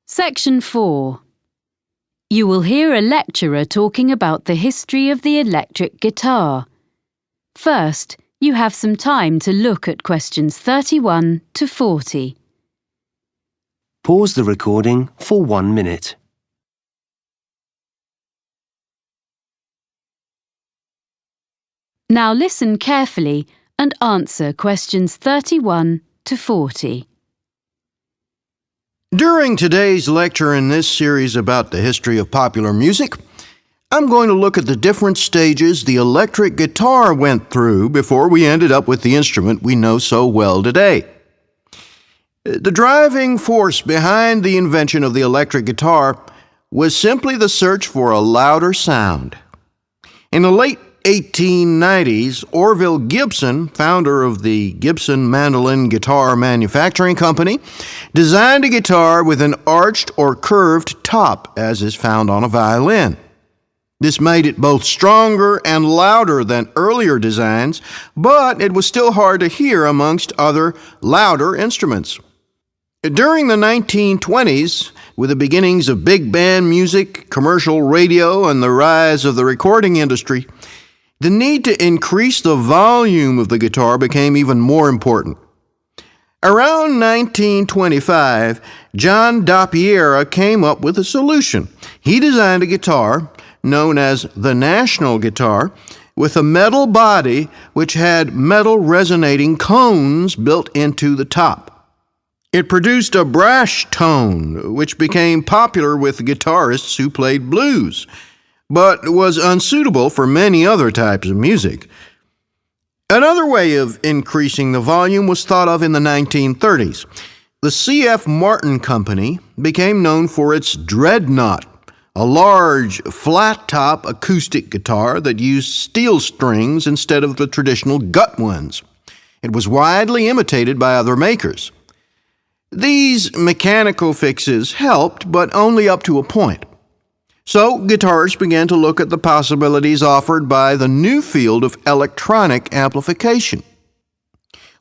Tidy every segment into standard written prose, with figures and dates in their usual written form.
Section 4. You will hear a lecturer talking about the history of the electric guitar. First, you have some time to look at questions 31 to 40. Pause the recording for 1 minute. Now listen carefully and answer questions 31 to 40. During today's lecture in this series about the history of popular music, I'm going to look at the different stages the electric guitar went through before we ended up with the instrument we know so well today. The driving force behind the invention of the electric guitar was simply the search for a louder sound. In the late 1890s, Orville Gibson, founder of the Gibson Mandolin Guitar Manufacturing Company, designed a guitar with an arched or curved top, as is found on a violin. This made it both stronger and louder than earlier designs, but it was still hard to hear amongst other louder instruments. During the 1920s, with the beginnings of big band music, commercial radio, and the rise of the recording industry, the need to increase the volume of the guitar became even more important. Around 1925, John Doppiera came up with a solution. He designed a guitar known as the National Guitar with a metal body which had metal resonating cones built into the top. It produced a brash tone, which became popular with guitarists who played blues, but was unsuitable for many other types of music. Another way of increasing the volume was thought of in the 1930s. The C.F. Martin Company became known for its Dreadnought, a large, flat-top acoustic guitar that used steel strings instead of the traditional gut ones. It was widely imitated by other makers. These mechanical fixes helped, but only up to a point. So, guitarists began to look at the possibilities offered by the new field of electronic amplification.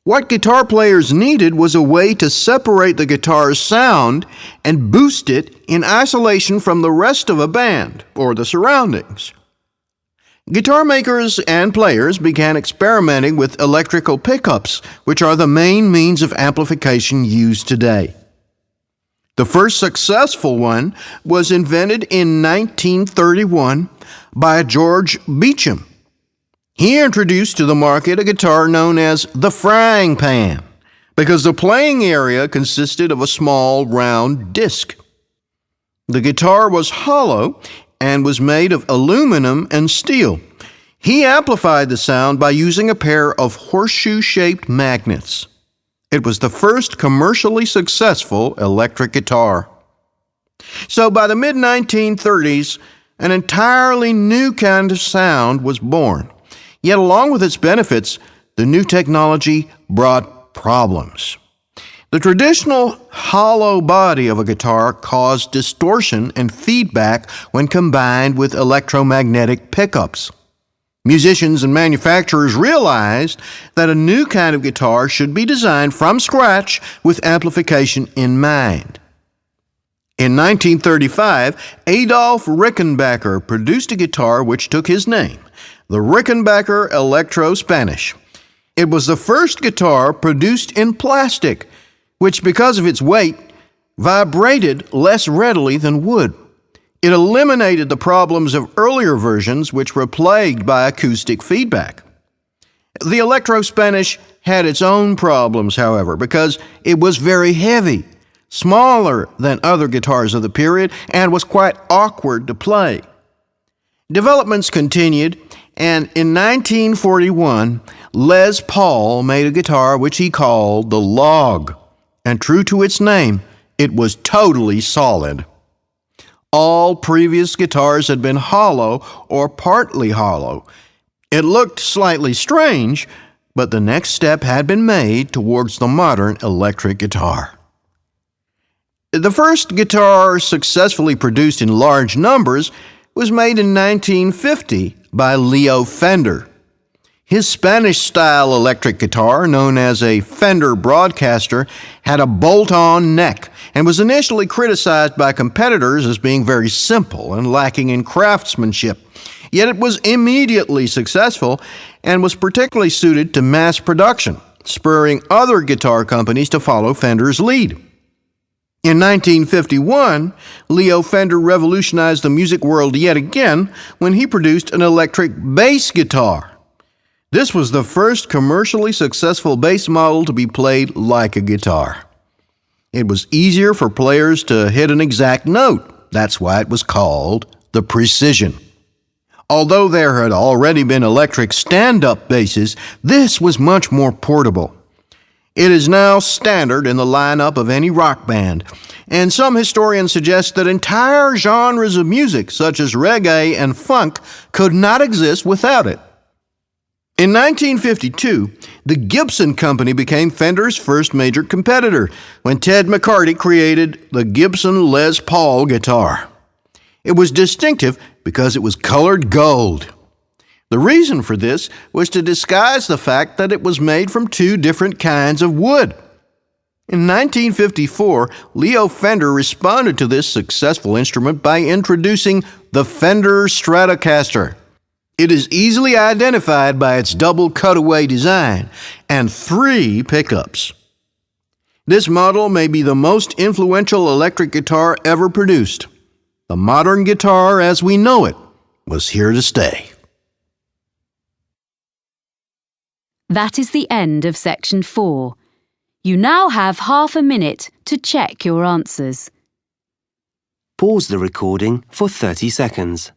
What guitar players needed was a way to separate the guitar's sound and boost it in isolation from the rest of a band or the surroundings. Guitar makers and players began experimenting with electrical pickups, which are the main means of amplification used today. The first successful one was invented in 1931 by George Beecham. He introduced to the market a guitar known as the frying pan, because the playing area consisted of a small round disc. The guitar was hollow and was made of aluminum and steel. He amplified the sound by using a pair of horseshoe-shaped magnets. It was the first commercially successful electric guitar. So by the mid-1930s, an entirely new kind of sound was born. Yet along with its benefits, the new technology brought problems. The traditional hollow body of a guitar caused distortion and feedback when combined with electromagnetic pickups. Musicians and manufacturers realized that a new kind of guitar should be designed from scratch with amplification in mind. In 1935, Adolf Rickenbacker produced a guitar which took his name, the Rickenbacker Electro Spanish. It was the first guitar produced in plastic, which, because of its weight, vibrated less readily than wood. It eliminated the problems of earlier versions, which were plagued by acoustic feedback. The Electro Spanish had its own problems, however, because it was very heavy, smaller than other guitars of the period, and was quite awkward to play. Developments continued, and in 1941, Les Paul made a guitar which he called the Log, and true to its name, it was totally solid. All previous guitars had been hollow or partly hollow. It looked slightly strange, but the next step had been made towards the modern electric guitar. The first guitar successfully produced in large numbers was made in 1950 by Leo Fender. His Spanish-style electric guitar, known as a Fender Broadcaster, had a bolt-on neck and was initially criticized by competitors as being very simple and lacking in craftsmanship. Yet it was immediately successful and was particularly suited to mass production, spurring other guitar companies to follow Fender's lead. In 1951, Leo Fender revolutionized the music world yet again when he produced an electric bass guitar. This was the first commercially successful bass model to be played like a guitar. It was easier for players to hit an exact note. That's why it was called the Precision. Although there had already been electric stand-up basses, this was much more portable. It is now standard in the lineup of any rock band, and some historians suggest that entire genres of music, such as reggae and funk, could not exist without it. In 1952, the Gibson Company became Fender's first major competitor when Ted McCarty created the Gibson Les Paul guitar. It was distinctive because it was colored gold. The reason for this was to disguise the fact that it was made from two different kinds of wood. In 1954, Leo Fender responded to this successful instrument by introducing the Fender Stratocaster. It is easily identified by its double cutaway design and 3 pickups. This model may be the most influential electric guitar ever produced. The modern guitar as we know it was here to stay. That is the end of section 4. You now have half a minute to check your answers. Pause the recording for 30 seconds.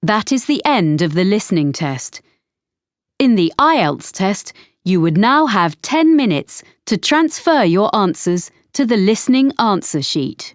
That is the end of the listening test. In the IELTS test, you would now have 10 minutes to transfer your answers to the listening answer sheet.